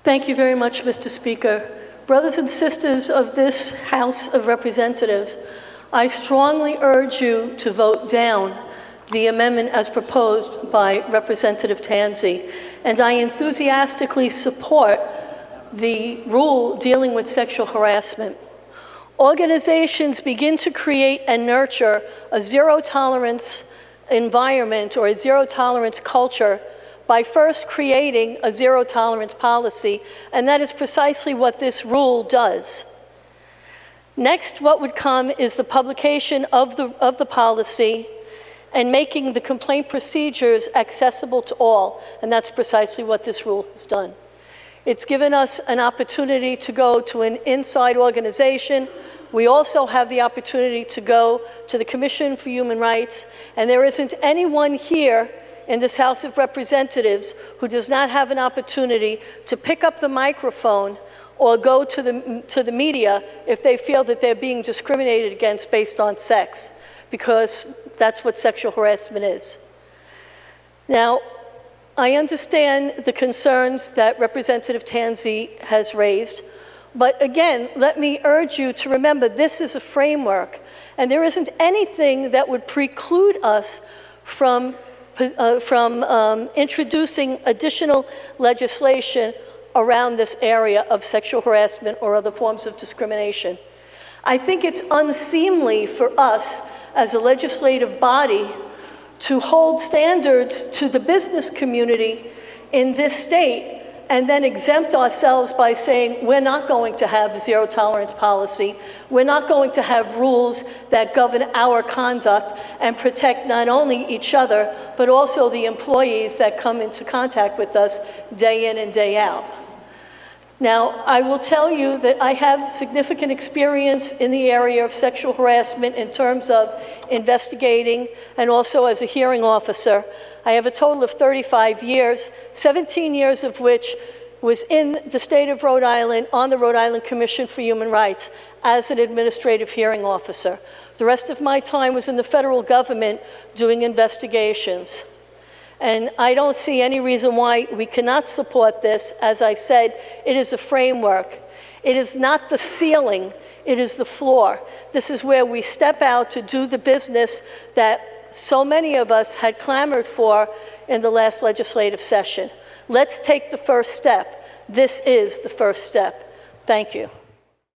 Thank you very much, Mr. Speaker. Brothers and sisters of this House of Representatives, I strongly urge you to vote down the amendment as proposed by Representative Tansy, and I enthusiastically support the rule dealing with sexual harassment. Organizations begin to create and nurture a zero-tolerance environment or a zero-tolerance culture by first creating a zero-tolerance policy, and that is precisely what this rule does. Next, what would come is the publication of the policy and making the complaint procedures accessible to all, and that's precisely what this rule has done. It's given us an opportunity to go to an inside organization. We also have the opportunity to go to the Commission for Human Rights, and there isn't anyone here in this House of Representatives who does not have an opportunity to pick up the microphone or go to the media if they feel that they're being discriminated against based on sex, because that's what sexual harassment is. Now, I understand the concerns that Representative Tansy has raised, but again, let me urge you to remember this is a framework, and there isn't anything that would preclude us from introducing additional legislation around this area of sexual harassment or other forms of discrimination. I think it's unseemly for us as a legislative body to hold standards to the business community in this state and then exempt ourselves by saying we're not going to have a zero-tolerance policy, we're not going to have rules that govern our conduct and protect not only each other, but also the employees that come into contact with us day in and day out. Now, I will tell you that I have significant experience in the area of sexual harassment in terms of investigating and also as a hearing officer. I have a total of 35 years, 17 years of which was in the state of Rhode Island on the Rhode Island Commission for Human Rights as an administrative hearing officer. The rest of my time was in the federal government doing investigations. And I don't see any reason why we cannot support this. As I said, it is a framework. It is not the ceiling, it is the floor. This is where we step out to do the business that so many of us had clamored for in the last legislative session. Let's take the first step. This is the first step. Thank you.